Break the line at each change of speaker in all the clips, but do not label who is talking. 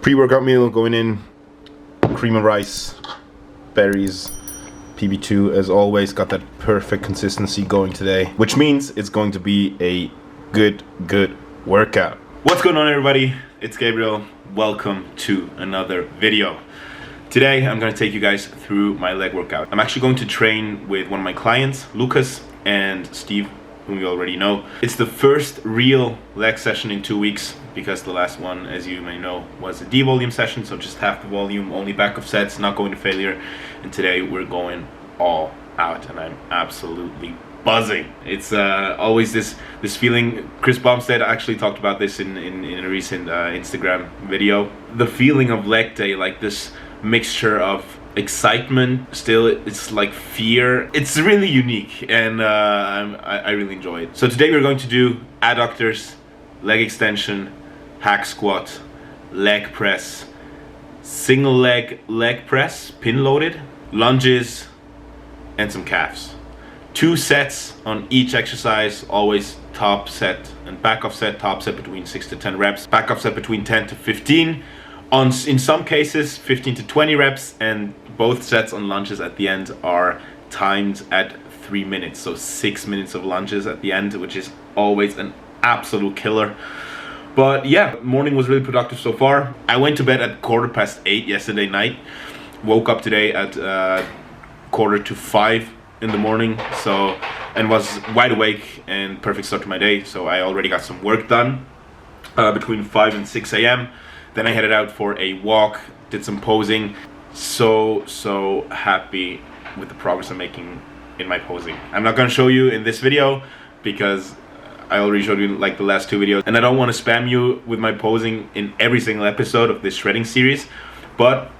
Pre-workout meal going in, cream of rice, berries, PB2 as always. Got that perfect consistency going today, which means it's going to be a good workout. What's going on, everybody? It's Gabriel. Welcome to another video. Today I'm going to take you guys through my leg workout. I'm actually going to train with one of my clients, Lucas and Steve, whom you already know. It's the first real leg session in 2 weeks, because the last one, as you may know, was a D volume session, so just half the volume, only backup sets, not going to failure. And today we're going all out, and I'm absolutely buzzing. It's always this feeling. Chris Bumstead actually talked about this in a recent Instagram video. The feeling of leg day, like this mixture of excitement, still it's like fear. It's really unique, and I really enjoy it. So today we're going to do adductors, leg extension, hack squat, leg press, single leg press, pin loaded, lunges, and some calves. 2 sets on each exercise, always top set and back off set. Top set between 6 to 10 reps, back off set between 10 to 15. In some cases 15 to 20 reps, and both sets on lunges at the end are timed at 3 minutes, so 6 minutes of lunges at the end, which is always an absolute killer. But yeah, morning was really productive so far. I went to bed at 8:15 yesterday night, woke up today at 4:45 in the morning, and was wide awake and perfect start to my day. So I already got some work done between 5 and 6 a.m. Then I headed out for a walk, did some posing. So happy with the progress I'm making in my posing. I'm not going to show you in this video because I already showed you like the last 2 videos, and I don't want to spam you with my posing in every single episode of this shredding series. But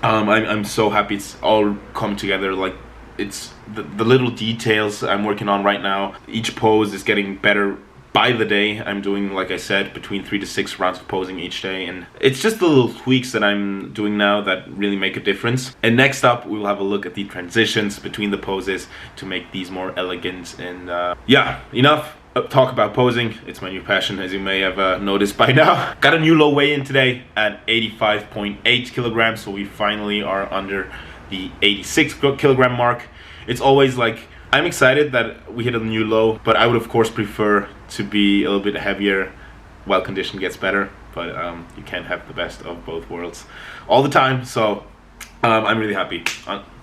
I'm so happy it's all come together. Like, it's the little details I'm working on right now. Each pose is getting better by the day. I'm doing, like I said, between 3 to 6 rounds of posing each day, and it's just the little tweaks that I'm doing now that really make a difference. And next up, we'll have a look at the transitions between the poses to make these more elegant. And yeah, enough talk about posing. It's my new passion, as you may have noticed by now. Got a new low weigh-in today at 85.8 kilograms, so we finally are under the 86 kilogram mark. It's always like, I'm excited that we hit a new low, but I would of course prefer to be a little bit heavier while condition gets better. But you can't have the best of both worlds all the time. So I'm really happy.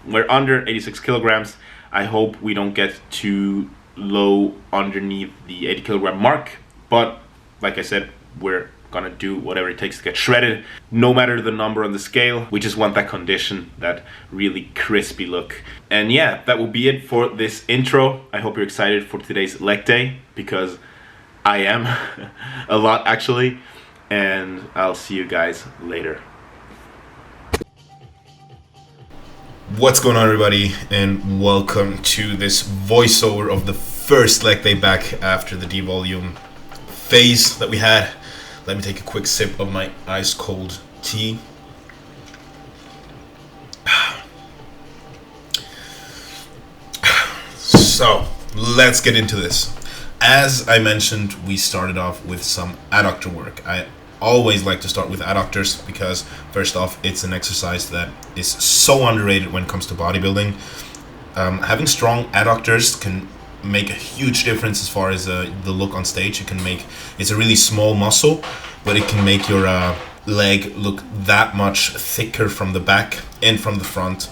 We're under 86 kilograms. I hope we don't get too low underneath the 80 kilogram mark, but like I said, we're gonna do whatever it takes to get shredded, no matter the number on the scale. We just want that condition, that really crispy look. And yeah, that will be it for this intro. I hope you're excited for today's leg day, because I am a lot actually, and I'll see you guys later. What's going on, everybody, and welcome to this voiceover of the first leg day back after the D volume phase that we had. Let me take a quick sip of my ice cold tea. So let's get into this. As I mentioned, we started off with some adductor work. I always like to start with adductors because, first off, it's an exercise that is so underrated when it comes to bodybuilding. Having strong adductors can make a huge difference as far as the look on stage. It's a really small muscle, but it can make your leg look that much thicker from the back and from the front,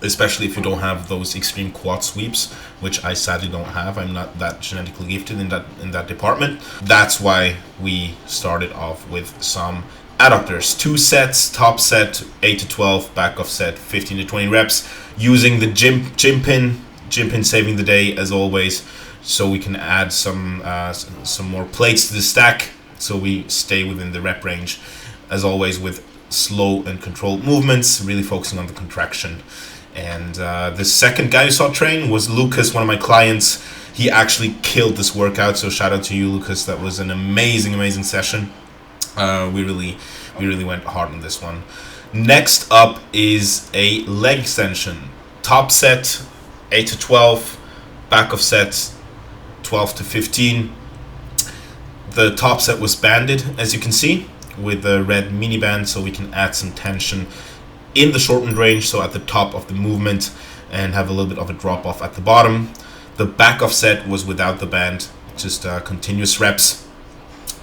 especially if you don't have those extreme quad sweeps, which I sadly don't have. I'm not that genetically gifted in that department. That's why we started off with some adductors. 2 sets, top set 8 to 12, back off set 15 to 20 reps, using the gym pin saving the day as always, so we can add some more plates to the stack so we stay within the rep range, as always, with slow and controlled movements, really focusing on the contraction. And the second guy you saw train was Lucas, one of my clients. He actually killed this workout, so shout out to you, Lucas. That was an amazing session. We really went hard on this one. Next up is a leg extension. Top set 8 to 12, back of set 12 to 15. The top set was Bandit, as you can see, with the red mini band, so we can add some tension in the shortened range, so at the top of the movement, and have a little bit of a drop off at the bottom. The back off set was without the band, just continuous reps.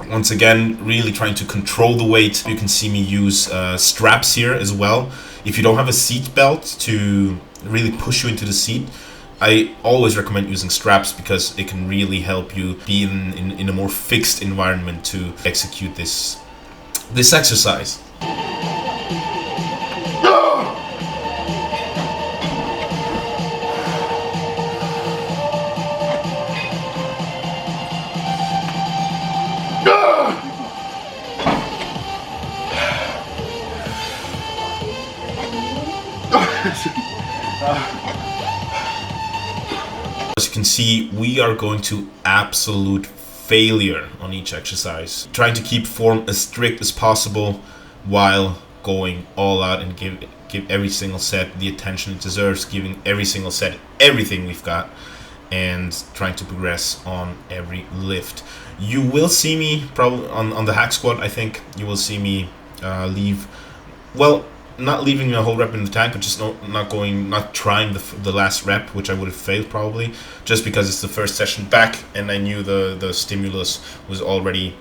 Once again, really trying to control the weight. You can see me use straps here as well. If you don't have a seat belt to really push you into the seat, I always recommend using straps, because it can really help you be in a more fixed environment to execute this exercise. As you can see, we are going to absolute failure on each exercise. Trying to keep form as strict as possible while going all out and give every single set the attention it deserves, giving every single set everything we've got, and trying to progress on every lift. You will see me probably on the hack squat. I think you will see me leave, well, not leaving the whole rep in the tank, but just not trying the last rep, which I would have failed probably, just because it's the first session back and I knew the stimulus was already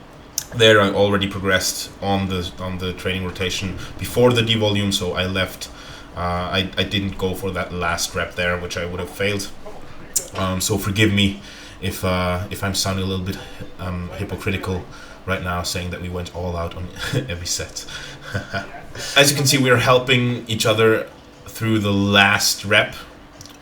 there. I already progressed on the training rotation before the devolume, so I left. I didn't go for that last rep there, which I would have failed. So forgive me if I'm sounding a little bit hypocritical right now, saying that we went all out on every set. As you can see, we are helping each other through the last rep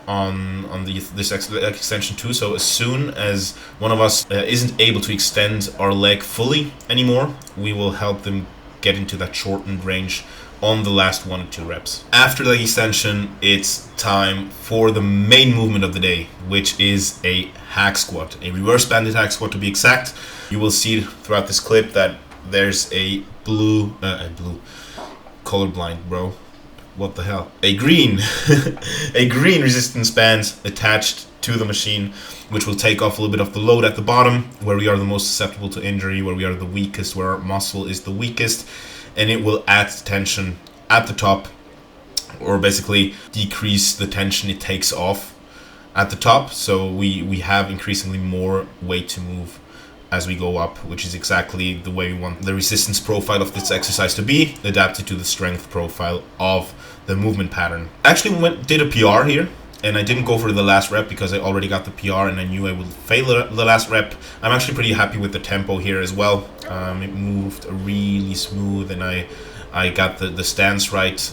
on this extension too. So as soon as one of us isn't able to extend our leg fully anymore, we will help them get into that shortened range on the last 1 or 2 reps. After leg extension, it's time for the main movement of the day, which is a hack squat, a reverse bandit hack squat to be exact. You will see throughout this clip that there's a blue colorblind, bro. What the hell? A green resistance band attached to the machine, which will take off a little bit of the load at the bottom, where we are the most susceptible to injury, where we are the weakest, where our muscle is the weakest, and it will add tension at the top, or basically decrease the tension it takes off at the top. So we have increasingly more weight to move as we go up, which is exactly the way we want the resistance profile of this exercise to be, adapted to the strength profile of the movement pattern. Actually did a PR here, and I didn't go for the last rep because I already got the PR and I knew I would fail the last rep. I'm actually pretty happy with the tempo here as well. It moved really smooth, and I got the stance right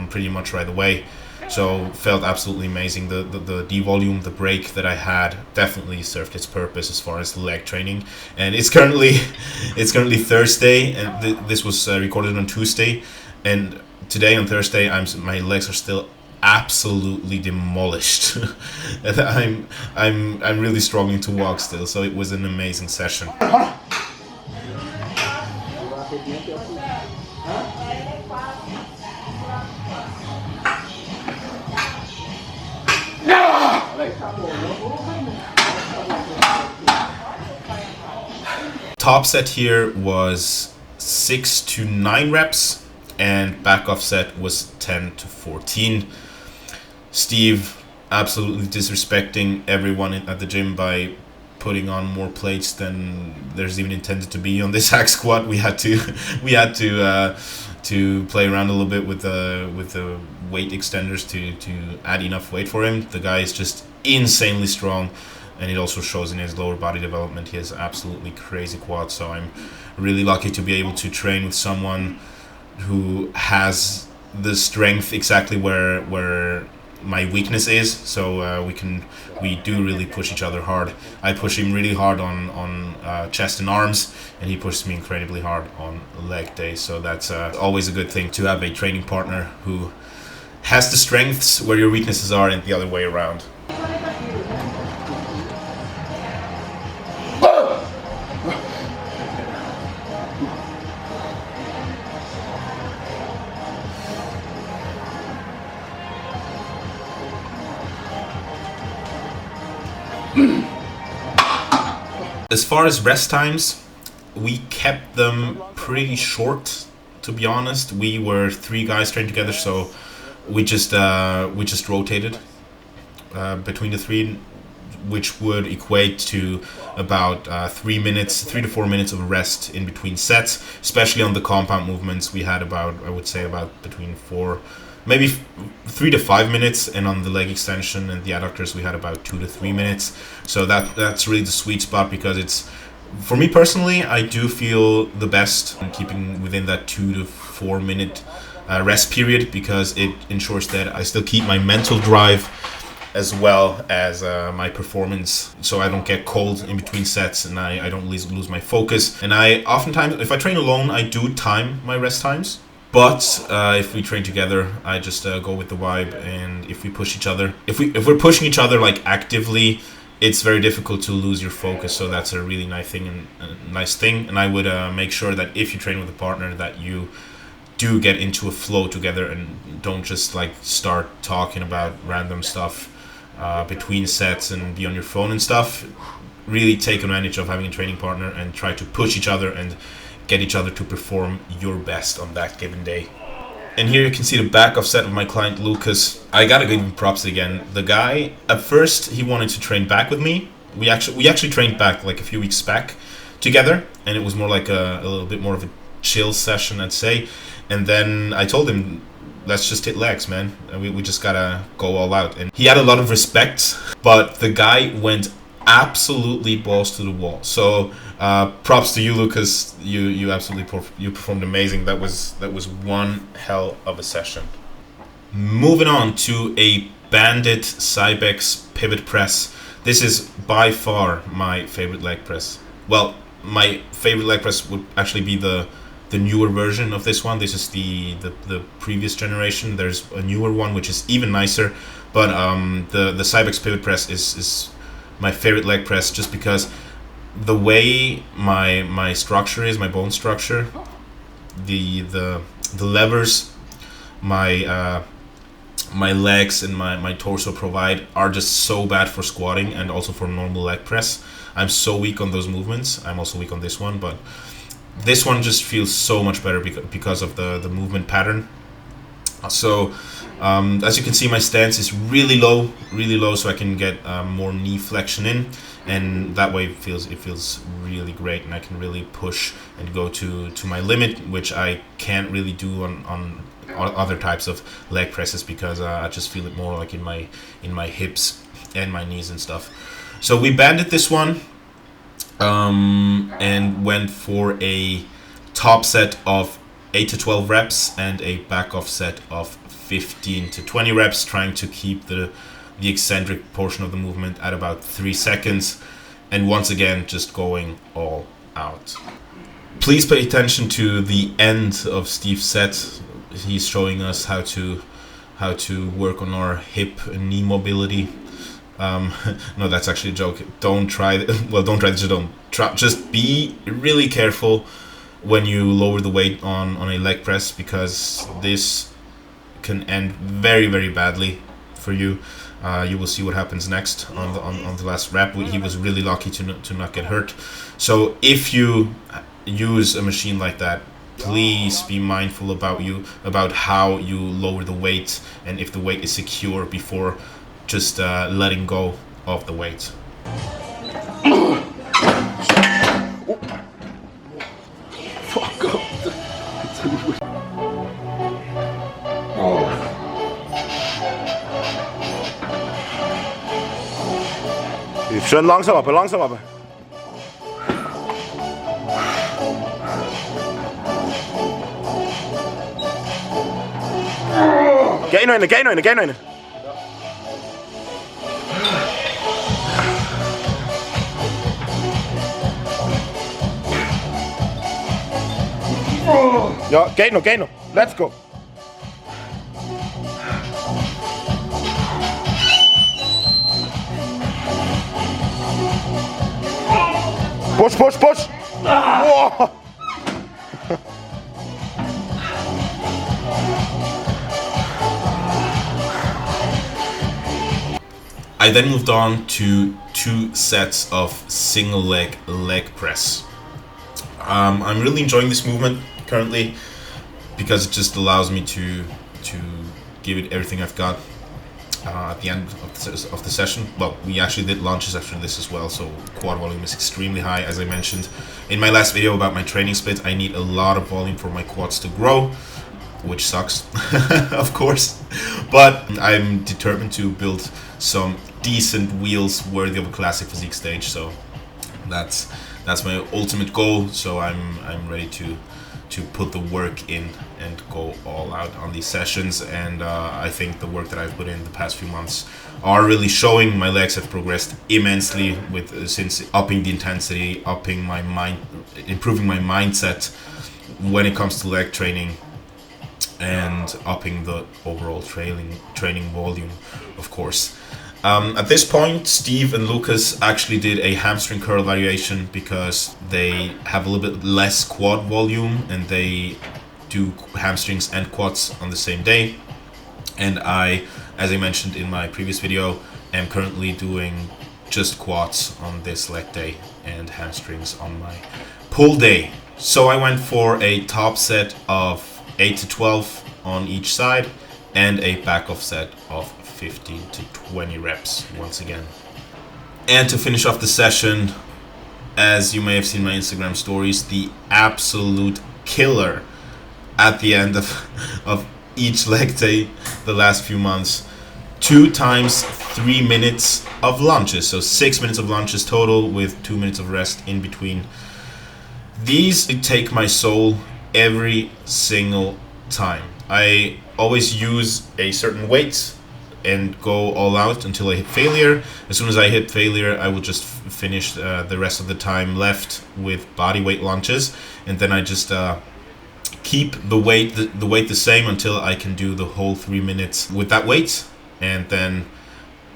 pretty much right away. So felt absolutely amazing. The devolume, the break that I had, definitely served its purpose as far as leg training. And it's currently Thursday, and this was recorded on Tuesday, and today on Thursday my legs are still absolutely demolished. And I'm really struggling to walk still. So it was an amazing session. Top set here was 6 to 9 reps, and back off set was 10 to 14. Steve absolutely disrespecting everyone at the gym by putting on more plates than there's even intended to be on this hack squat. We had to play around a little bit with the weight extenders to add enough weight for him. The guy is just insanely strong, and it also shows in his lower body development. He has absolutely crazy quads, so I'm really lucky to be able to train with someone who has the strength exactly where my weakness is. So we do really push each other hard. I push him really hard on chest and arms, and he pushes me incredibly hard on leg day. So that's always a good thing to have a training partner who has the strengths where your weaknesses are, and the other way around. As far as rest times, we kept them pretty short, to be honest. We were 3 guys trained together, so we just rotated between the 3, which would equate to about 3 to 4 minutes of rest in between sets. Especially on the compound movements, we had about, I would say, about between 3 to 5 minutes, and on the leg extension and the adductors we had about 2 to 3 minutes. So that's really the sweet spot, because it's, for me personally, I do feel the best in keeping within that 2 to 4 minute rest period, because it ensures that I still keep my mental drive as well as my performance, so I don't get cold in between sets and I don't lose my focus. And I oftentimes, if I train alone, I do time my rest times. But if we train together, I just go with the vibe, and if we push each other, if we're pushing each other like actively, it's very difficult to lose your focus. So that's a really nice thing. And I would make sure that if you train with a partner, that you do get into a flow together and don't just like start talking about random stuff between sets and be on your phone and stuff. Really take advantage of having a training partner and try to push each other and get each other to perform your best on that given day. And here you can see the back of set of my client Lucas. I gotta give him props again. The guy, at first he wanted to train back with me. We actually trained back like a few weeks back together, and it was more like a little bit more of a chill session, I'd say. And then I told him, let's just hit legs, man. We just gotta go all out. And he had a lot of respect, but the guy went absolutely balls to the wall. So props to you, Lucas. You absolutely performed amazing. That was one hell of a session. Moving on to a Bandit Cybex pivot press. This is by far my favorite leg press. Well, my favorite leg press would actually be the newer version of this one. This is the previous generation. There's a newer one which is even nicer, but the Cybex pivot press is my favorite leg press, just because the way my structure is, my bone structure, the levers my legs and my torso provide are just so bad for squatting and also for normal leg press. I'm so weak on those movements. I'm also weak on this one, but this one just feels so much better because of the movement pattern. So as you can see, my stance is really low, so I can get more knee flexion in, and that way it feels really great, and I can really push and go to my limit, which I can't really do on other types of leg presses, because I just feel it more like in my hips and my knees and stuff. So we banded this one and went for a top set of 8 to 12 reps and a back off set of 15 to 20 reps, trying to keep the eccentric portion of the movement at about 3 seconds, and once again just going all out. Please pay attention to the end of Steve's set. He's showing us how to work on our hip and knee mobility. No, that's actually a joke. Don't try this. Don't try. Just be really careful when you lower the weight on a leg press, because this can end very, very badly for you. You will see what happens next on the last rep. He was really lucky to not get hurt. So if you use a machine like that, please be mindful about how you lower the weight and if the weight is secure before just letting go of the weight.
Fuck off.
Schön langsam aber. Geh noch eine. Ja, geh noch. Let's go. Push. Whoa.
I then moved on to 2 sets of single leg press.
I'm really enjoying this movement currently because it just allows me to give it everything I've got at the end of the session. Well, we actually did launches after this as well, so quad volume is extremely high. As I mentioned in my last video about my training split, I need a lot of volume for my quads to grow, which sucks, of course, but I'm determined to build some decent wheels worthy of a classic physique stage, so that's my ultimate goal. So I'm ready to put the work in and go all out on these sessions, and I think the work that I've put in the past few months are really showing. My legs have progressed immensely since upping the intensity, upping my mind, improving my mindset when it comes to leg training, and upping the overall training volume, of course. At this point, Steve and Lucas actually did a hamstring curl variation because they have a little bit less quad volume and they do hamstrings and quads on the same day. And I, as I mentioned in my previous video, am currently doing just quads on this leg day and hamstrings on my pull day. So I went for a top set of 8 to 12 on each side and a back off set of 15 to 20 reps once again. And to finish off the session, as you may have seen my Instagram stories, the absolute killer at the end of each leg day the last few months, 2 times 3 minutes of lunges, so 6 minutes of lunges total with 2 minutes of rest in between. These take my soul every single time. I always use a certain weight and go all out until I hit failure. As soon as I hit failure, I will just finish the rest of the time left with body weight lunges, and then I just keep the weight the same until I can do the whole 3 minutes with that weight, and then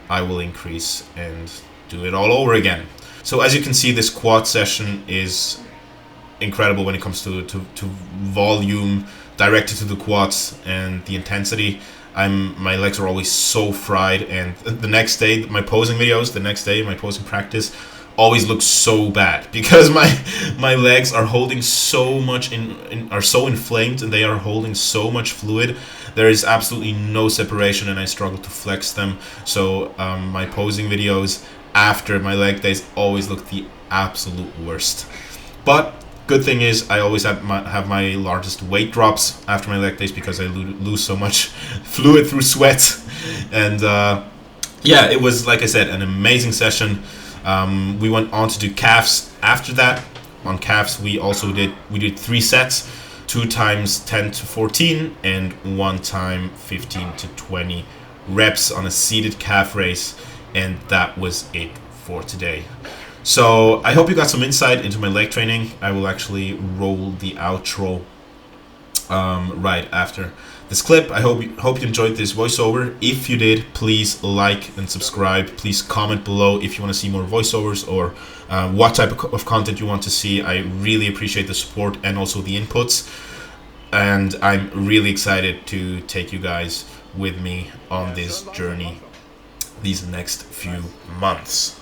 I will increase and do it all over again. So as you can see, this quad session is incredible when it comes to volume directed to the quads and the intensity. My legs are always so fried, and the next day, my posing practice always looks so bad because my legs are holding so much are so inflamed, and they are holding so much fluid. There is absolutely no separation, and I struggle to flex them. So my posing videos after my leg days always look the absolute worst. But good thing is I always have my largest weight drops after my leg days because I lose so much fluid through sweat. And yeah, it was, like I said, an amazing session. We went on to do calves after that. On calves, we did 3 sets, 2 times 10 to 14 and 1 time 15 to 20 reps on a seated calf raise, and that was it for today. So I hope you got some insight into my leg training. I will actually roll the outro right after this clip. I hope you enjoyed this voiceover. If you did, please like and subscribe. Please comment below if you want to see more voiceovers or what type of content you want to see. I really appreciate the support and also the inputs. And I'm really excited to take you guys with me on this journey these next few months.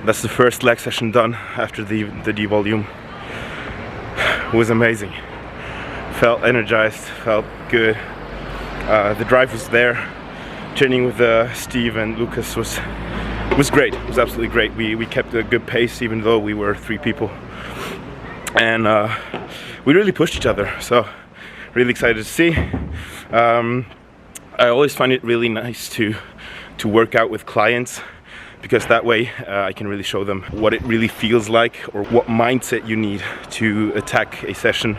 That's the first leg session done after the devolume. It was amazing. Felt energized, felt good. The drive was there. Training with Steve and Lucas was great. It was absolutely great. We kept a good pace even though we were 3 people, and we really pushed each other. So really excited to see. I always find it really nice to work out with clients, because that way I can really show them what it really feels like or what mindset you need to attack a session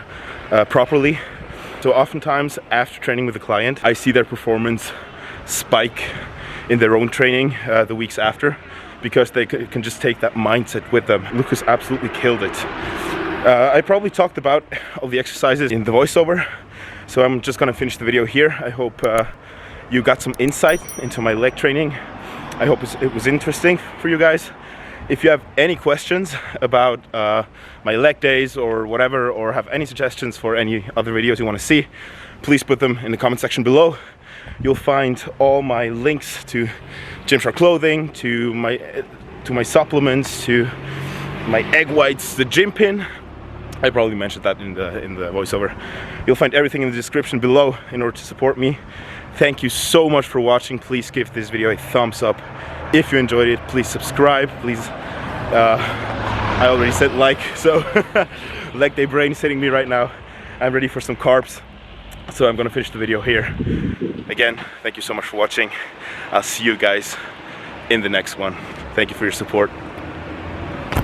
properly. So oftentimes after training with a client, I see their performance spike in their own training the weeks after, because they can just take that mindset with them. Lucas absolutely killed it. I probably talked about all the exercises in the voiceover,
So I'm just gonna finish the video here. I hope you got some insight into my leg training. I hope it was interesting for you guys. If you have any questions about my leg days or whatever, or have any suggestions for any other videos you want to see, please put them in the comment section below. You'll find all my links to Gymshark clothing, to my supplements, to my egg whites, the gym pin. I probably mentioned that in the voiceover. You'll find everything in the description below in order to support me. Thank you so much for watching. Please give this video a thumbs up. If you enjoyed it, please subscribe. Please, I already said like, so Legday brain is hitting me right now. I'm ready for some carbs, so I'm gonna finish the video here. Again, thank you so much for watching. I'll see you guys in the next one. Thank you for your support.